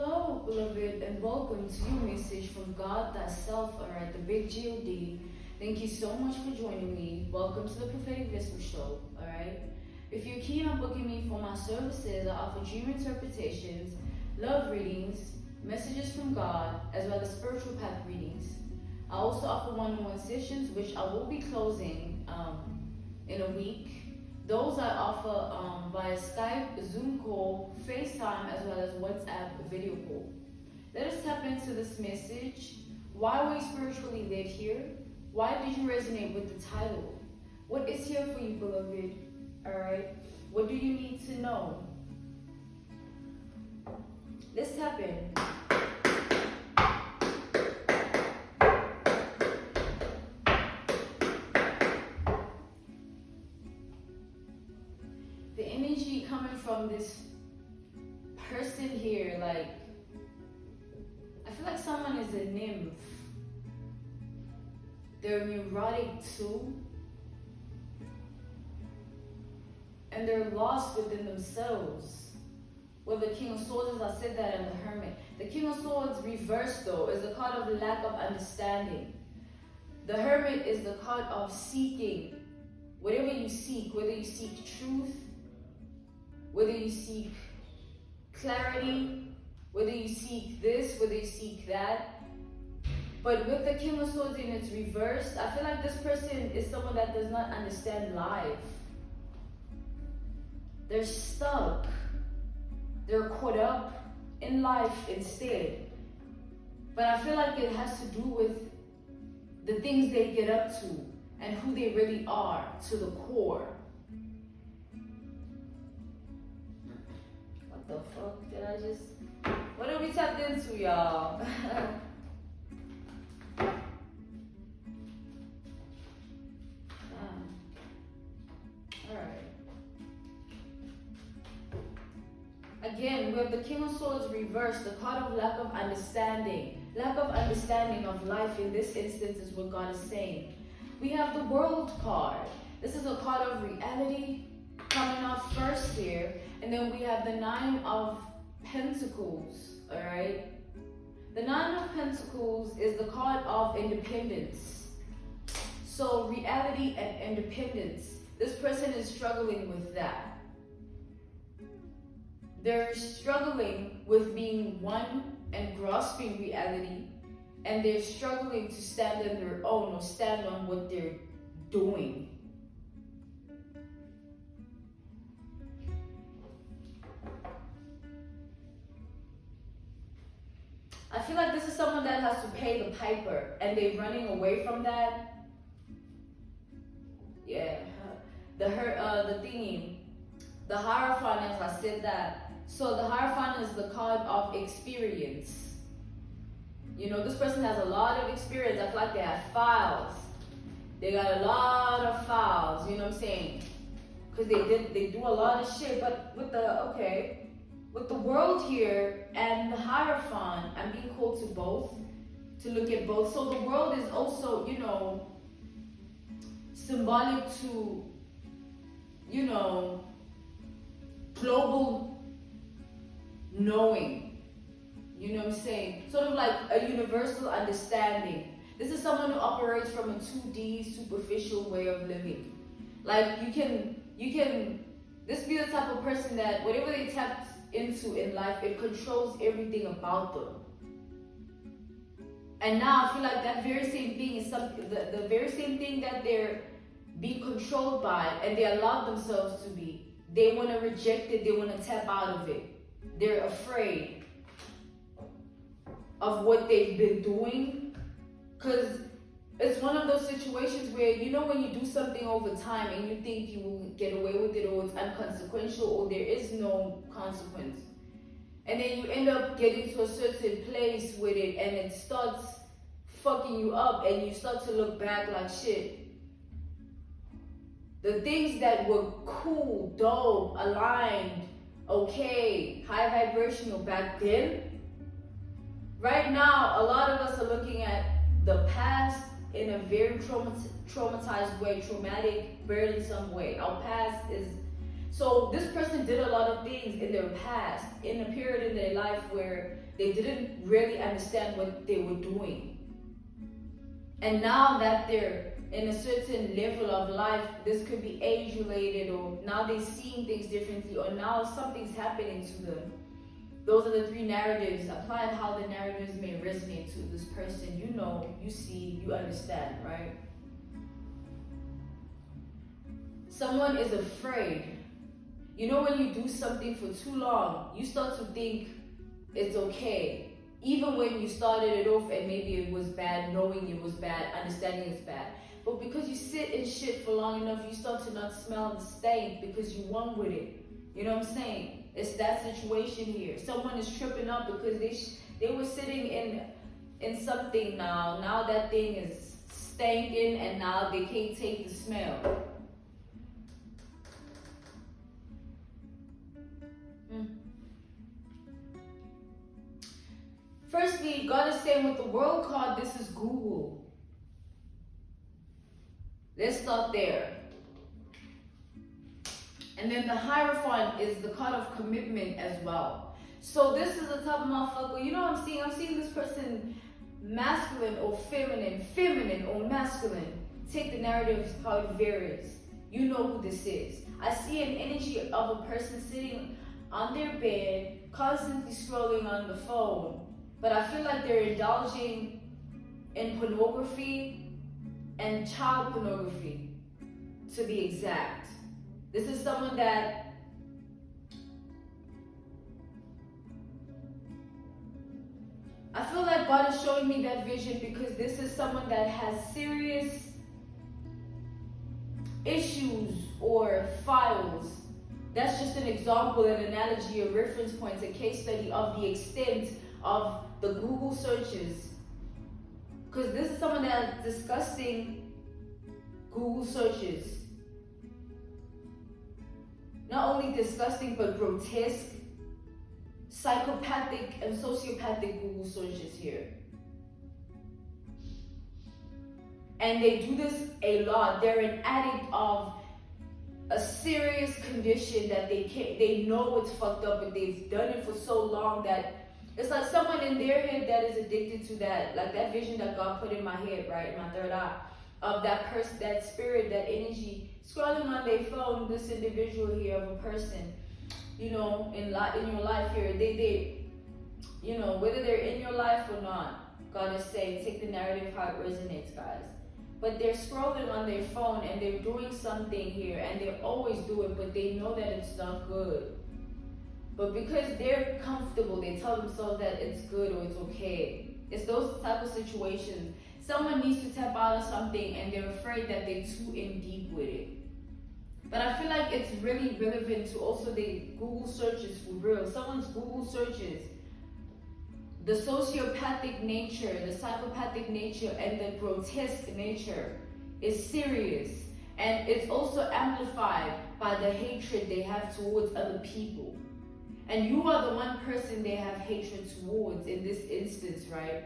Hello, beloved, and welcome to your message from God Thyself, alright, the big God. Thank you so much for joining me. Welcome to the Prophetic Vessel Show, alright? If you're keen on booking me for my services, I offer dream interpretations, love readings, messages from God, as well as spiritual path readings. I also offer one-on-one sessions, which I will be closing in a week. Those I offer via Skype, Zoom call, FaceTime, as well as WhatsApp video call. Let us tap into this message. Why were you spiritually led here? Why did you resonate with the title? What is here for you, beloved? Alright? What do you need to know? Let's tap in. The energy coming from this person here, like, I feel like someone is a nymph. They're neurotic too. And they're lost within themselves. Well, the King of Swords, as I said that, and the Hermit. The King of Swords reversed, though, is the card of lack of understanding. The Hermit is the card of seeking. Whatever you seek, whether you seek truth, whether you seek clarity, whether you seek this, whether you seek that. But with the King of Swords in its reversed, I feel like this person is someone that does not understand life. They're stuck. They're caught up in life instead. But I feel like it has to do with the things they get up to and who they really are to the core. What the fuck did I just... What did we tap into, y'all? Alright. Again, we have the King of Swords reversed, the card of lack of understanding. Lack of understanding of life in this instance is what God is saying. We have the World card. This is a card of reality coming out first here. And then we have the Nine of Pentacles, all right? The Nine of Pentacles is the card of independence. So reality and independence. This person is struggling with that. They're struggling with being one and grasping reality. And they're struggling to stand on their own or stand on what they're doing. I feel like this is someone that has to pay the piper and they're running away from that. Yeah. The thingy. The Hierophant, as I said that. So the Hierophant is the card of experience. You know, this person has a lot of experience. I feel like they have files. They got a lot of files, you know what I'm saying? Because they do a lot of shit. But with the World here and the Hierophant, I'm being called to both, to look at both. So the World is also, you know, symbolic to, you know, global knowing. You know what I'm saying? Sort of like a universal understanding. This is someone who operates from a 2D superficial way of living. Like you can, this be the type of person that whatever they tap into in life, it controls everything about them. And now I feel like that very same thing is the very same thing that they're being controlled by and they allow themselves to be. They want to reject it, they want to tap out of it. They're afraid of what they've been doing, because it's one of those situations where, you know, when you do something over time and you think you will get away with it, or it's inconsequential, or there is no consequence, and then you end up getting to a certain place with it and it starts fucking you up and you start to look back like shit. The things that were cool, dope, aligned, okay, high vibrational back then, right now, a lot of us are looking at the past in a very traumatized way, traumatic, burdensome way. Our past is So this person did a lot of things in their past, in a period in their life where they didn't really understand what they were doing. And now that they're in a certain level of life, this could be age related, or now they're seeing things differently, or now something's happening to them. Those are the three narratives. Apply how the narratives may resonate to this person. You know, you see, you understand, right? Someone is afraid. You know, when you do something for too long, you start to think it's okay. Even when you started it off and maybe it was bad, knowing it was bad, understanding it's bad. But because you sit in shit for long enough, you start to not smell the stank because you won with it. You know what I'm saying? It's that situation here. Someone is tripping up because they were sitting in something now. Now that thing is stanking and now they can't take the smell. Firstly, God is saying with the world card, this is Google. Let's start there. And then the Hierophant is the card of commitment as well. So this is the type of motherfucker, you know what I'm seeing? I'm seeing this person masculine or feminine or masculine. Take the narrative how it varies. You know who this is. I see an energy of a person sitting on their bed, constantly scrolling on the phone. But I feel like they're indulging in pornography and child pornography, to be exact. This is someone that I feel like God is showing me that vision because this is someone that has serious issues or files. That's just an example, an analogy, a reference point, a case study of the extent of the Google searches. Because this is someone that's discussing Google searches. Not only disgusting, but grotesque, psychopathic, and sociopathic Google searches here. And they do this a lot. They're an addict of a serious condition that they know it's fucked up, but they've done it for so long that it's like someone in their head that is addicted to that, like that vision that God put in my head, right, in my third eye, of that person, that spirit, that energy, scrolling on their phone, this individual here of a person, you know, in your life here, they, you know, whether they're in your life or not, God is saying, take the narrative how it resonates, guys. But they're scrolling on their phone and they're doing something here, and they always do it, but they know that it's not good. But because they're comfortable, they tell themselves that it's good or it's okay. It's those type of situations. Someone needs to tap out of something and they're afraid that they're too in deep with it. But I feel like it's really relevant to also the Google searches for real. Someone's Google searches, the sociopathic nature, the psychopathic nature, and the grotesque nature is serious. And it's also amplified by the hatred they have towards other people. And you are the one person they have hatred towards in this instance, right?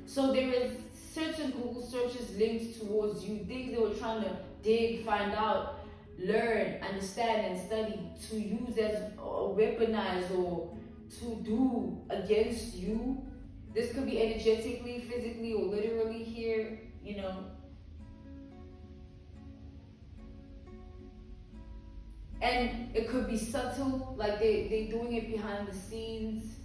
So there is certain Google searches linked towards you, things they were trying to dig, find out, learn, understand, and study to use as weaponized or to do against you. This could be energetically, physically, or literally here, you know. And it could be subtle, like they doing it behind the scenes,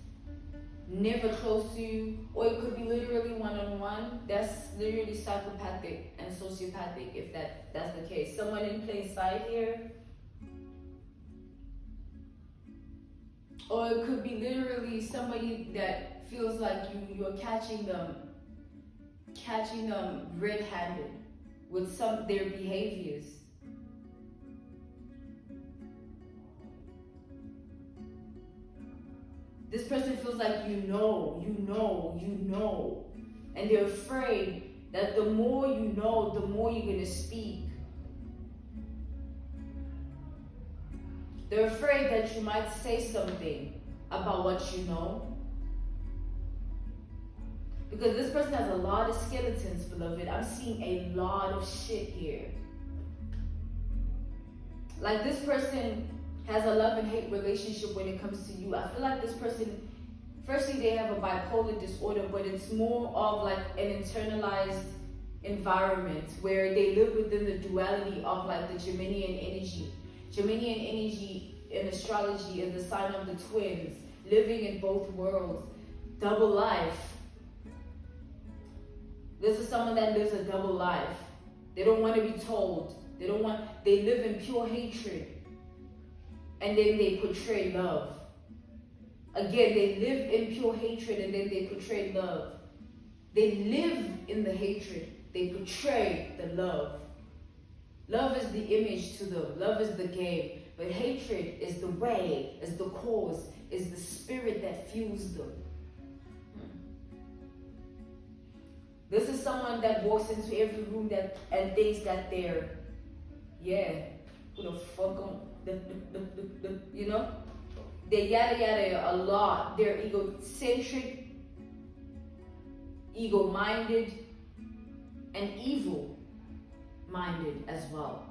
never close to you, or it could be literally one-on-one. That's literally psychopathic and sociopathic if that's the case. Someone in plain sight here. Or it could be literally somebody that feels like you're catching them red-handed with their behaviors. This person feels like you know, and they're afraid that the more you know, the more you're gonna speak. They're afraid that you might say something about what you know. Because this person has a lot of skeletons, beloved. I'm seeing a lot of shit here. Like this person has a love and hate relationship when it comes to you. I feel like this person, firstly, they have a bipolar disorder, but it's more of like an internalized environment where they live within the duality of like the Geminian energy. Geminian energy in astrology is the sign of the twins, living in both worlds, double life. This is someone that lives a double life. They don't want to be told. They live in pure hatred. And then they portray love. Again, they live in pure hatred and then they portray love. They live in the hatred. They portray the love. Love is the image to them. Love is the game. But hatred is the way, is the cause, is the spirit that fuels them. This is someone that walks into every room and thinks that they're, who the fuck you know? They yada yada a lot. They're egocentric, ego-minded, and evil-minded as well.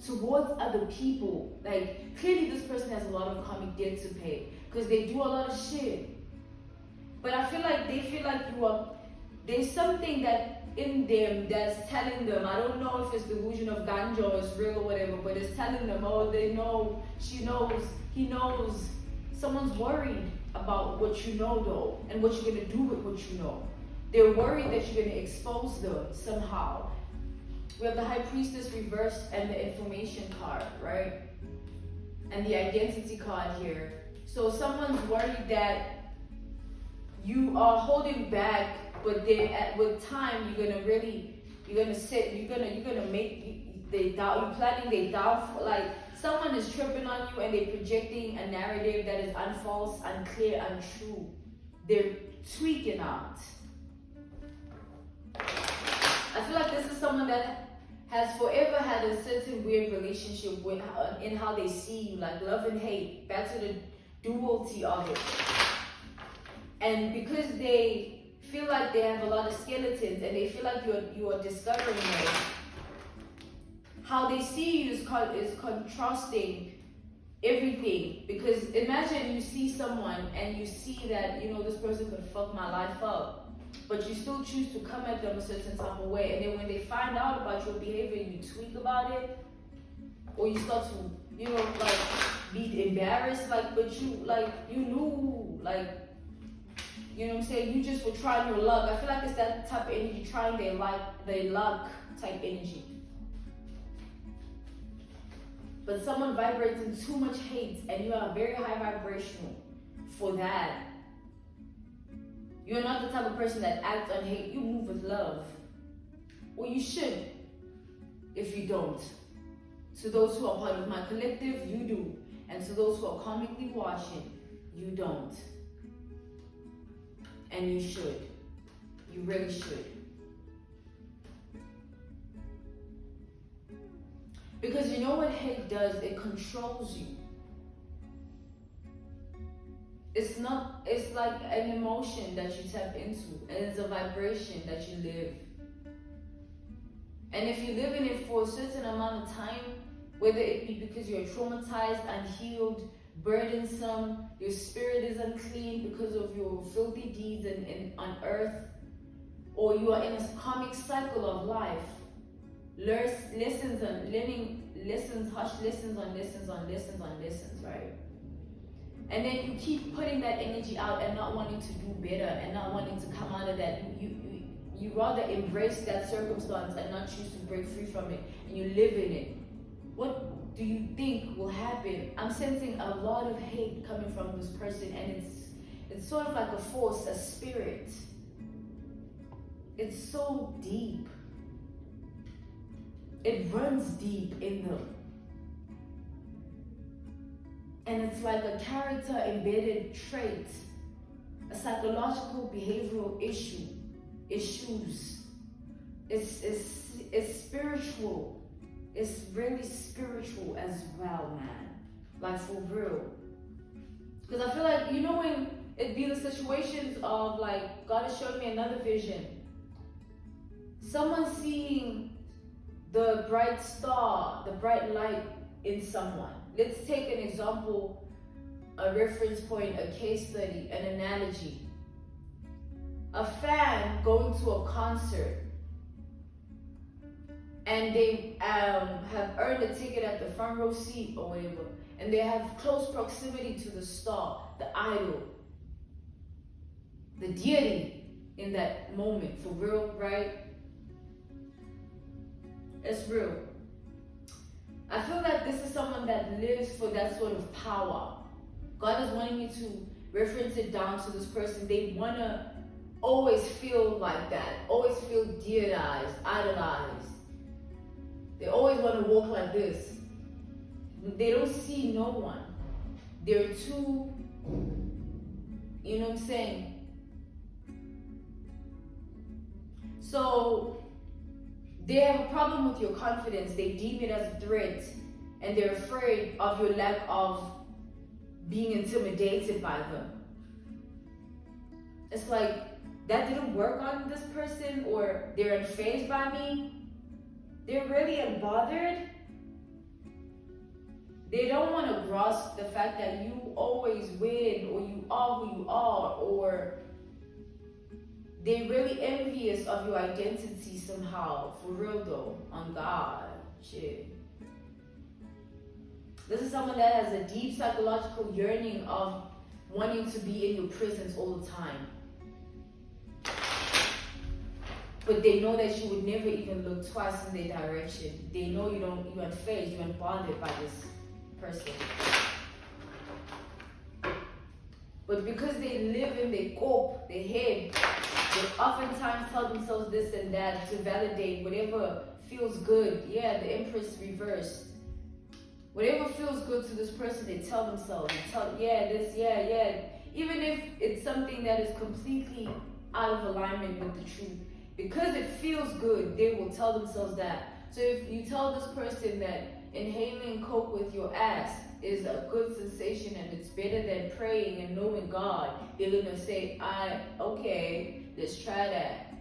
Towards other people, like clearly this person has a lot of karmic debt to pay because they do a lot of shit. But I feel like they feel like there's something that in them that's telling them, I don't know if it's delusion of ganja or it's real or whatever, but it's telling them, oh, they know, she knows, he knows. Someone's worried about what you know though, and what you're gonna do with what you know. They're worried that you're gonna expose them somehow. We have the High Priestess reversed and the information card, right? And the identity card here. So someone's worried that you are holding back, but then with time you're gonna make they doubt, you're planning they doubt, like someone is tripping on you and they're projecting a narrative that is unfalse, unclear, untrue. They're tweaking out. I feel like this is someone that has forever had a certain weird relationship with in how they see you, like love and hate, back to the duality of it. And because they feel like they have a lot of skeletons and they feel like you are discovering them, how they see you is contrasting everything. Because imagine you see someone and you see that, this person could fuck my life up, but you still choose to come at them a certain type of way, and then when they find out about your behavior, you tweak about it, or you start to, be embarrassed, but you knew, you know what I'm saying? You just were trying your luck. I feel like it's that type of energy, trying their luck type energy. But someone vibrates in too much hate, and you are very high vibrational for that. You're not the type of person that acts on hate. You move with love. Or you should, if you don't. To those who are part of my collective, you do. And to those who are karmically watching, you don't. And you should. You really should. Because you know what hate does? It controls you. It's like an emotion that you tap into, and it's a vibration that you live. And if you live in it for a certain amount of time, whether it be because you're traumatized, unhealed, burdensome, your spirit is unclean because of your filthy deeds on earth, or you are in a karmic cycle of life, lessons, harsh lessons on lessons, right? And then you keep putting that energy out and not wanting to do better and not wanting to come out of that. You rather embrace that circumstance and not choose to break free from it, and you live in it. What do you think will happen? I'm sensing a lot of hate coming from this person, and it's sort of like a force, a spirit. It's so deep. It runs deep in them. And it's like a character embedded trait, a psychological behavioral issues. It's spiritual. It's really spiritual as well, man. Like for real. Because I feel like, when it be the situations of like, God has shown me another vision. Someone seeing the bright star, the bright light in someone. Let's take an example, a reference point, a case study, an analogy. A fan going to a concert and they have earned a ticket at the front row seat or whatever, and they have close proximity to the star, the idol, the deity in that moment, for real, right? It's real. I feel like this is someone that lives for that sort of power. God is wanting me to reference it down to this person. They want to always feel like that, always feel deitized, idolized. They always want to walk like this. They don't see no one. They're too, you know what I'm saying? So they have a problem with your confidence. They deem it as a threat, and they're afraid of your lack of being intimidated by them. It's like, that didn't work on this person, or they're unfazed by me. They're really unbothered. They don't want to grasp the fact that you always win, or you are who you are, or they're really envious of your identity somehow. For real though, on God. Shit. This is someone that has a deep psychological yearning of wanting to be in your presence all the time. But they know that you would never even look twice in their direction. They know you're unfazed, you're unbothered by this person. But because they live in their corp, their head, they oftentimes tell themselves this and that to validate whatever feels good. Yeah, the Empress reversed. Whatever feels good to this person, they tell themselves. Even if it's something that is completely out of alignment with the truth. Because it feels good, they will tell themselves that. So if you tell this person that inhaling coke with your ass is a good sensation and it's better than praying and knowing God, they're gonna say, okay, let's try that.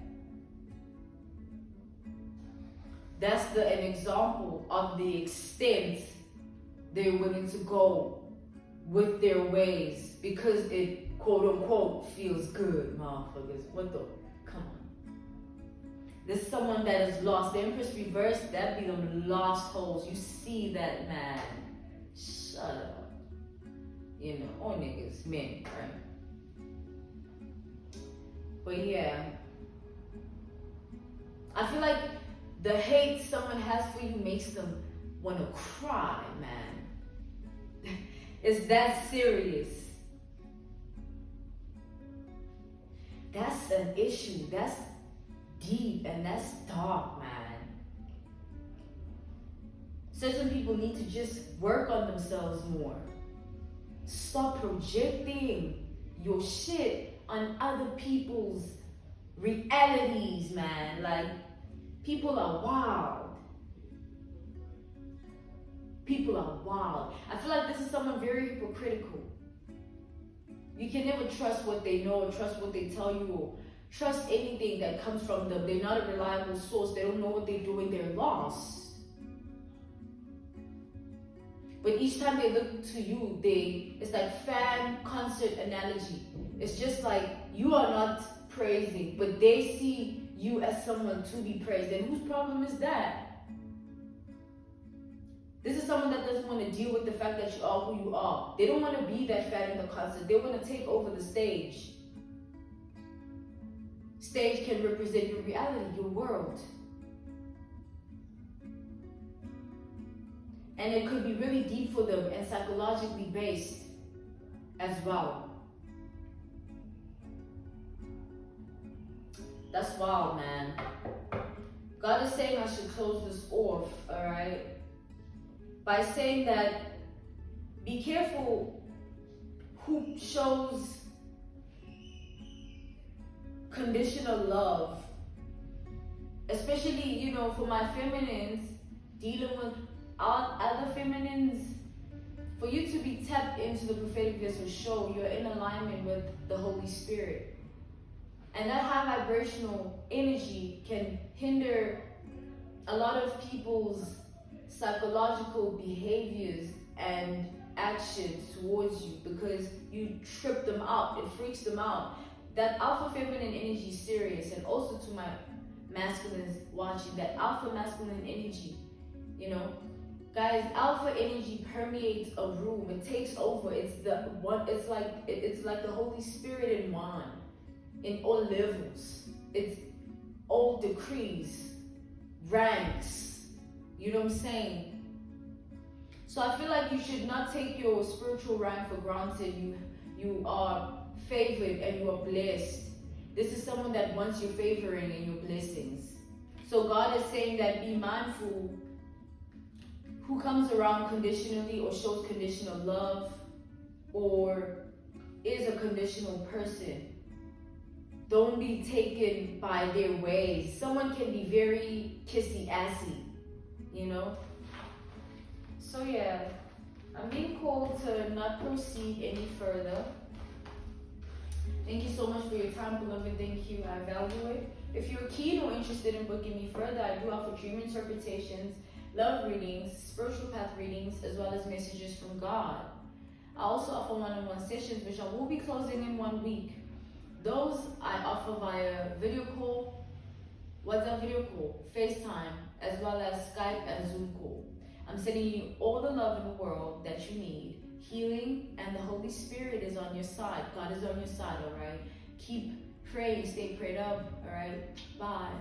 That's an example of the extent they're willing to go with their ways because it, quote unquote, feels good, motherfuckers. What the? Come on. There's someone that is lost. The Empress reversed, that be them lost holes. You see that, man. Shut up. You know, all niggas, men, right? But yeah. I feel like the hate someone has for you makes them want to cry, man. It's that serious. That's an issue. That's deep and that's dark, man. Certain people need to just work on themselves more. Stop projecting your shit on other people's realities, man. Like, people are wild. People are wild. I feel like this is someone very hypocritical. You can never trust what they know or trust what they tell you or trust anything that comes from them. They're not a reliable source. They don't know what they're doing. They're lost. But each time they look to you, it's like fan concert analogy. It's just like you are not praising, but they see you as someone to be praised. And whose problem is that? This is someone that doesn't want to deal with the fact that you are who you are. They don't want to be that fan in the concert. They want to take over the stage. Stage can represent your reality, your world. And it could be really deep for them and psychologically based as well. That's wild, man. God is saying I should close this off, alright? By saying that be careful who shows conditional love. Especially, for my feminines, dealing with other feminines. For you to be tapped into the prophetic vessel show you're in alignment with the Holy Spirit. And that high vibrational energy can hinder a lot of people's psychological behaviors and actions towards you because you trip them out. It freaks them out. That alpha feminine energy is serious. And also to my masculines watching, that alpha masculine energy, you know, guys, alpha energy permeates a room. It takes over. It's the one. It's like the Holy Spirit in one, in all levels. It's all decrees, ranks. You know what I'm saying? So I feel like you should not take your spiritual rank for granted. You are favored and you are blessed. This is someone that wants your favoring and your blessings. So God is saying that be mindful who comes around conditionally or shows conditional love or is a conditional person. Don't be taken by their ways. Someone can be very kissy-assy, you know? So yeah, I'm being called to not proceed any further. Thank you so much for your time, beloved. Thank you. I value it. If you're keen or interested in booking me further, I do offer dream interpretations, love readings, spiritual path readings, as well as messages from God. I also offer one-on-one sessions, which I will be closing in 1 week. Those I offer via video call, WhatsApp video call, FaceTime, as well as Skype and Zoom call. I'm sending you all the love in the world that you need. Healing and the Holy Spirit is on your side. God is on your side, all right? Keep praying, stay prayed up, all right? Bye.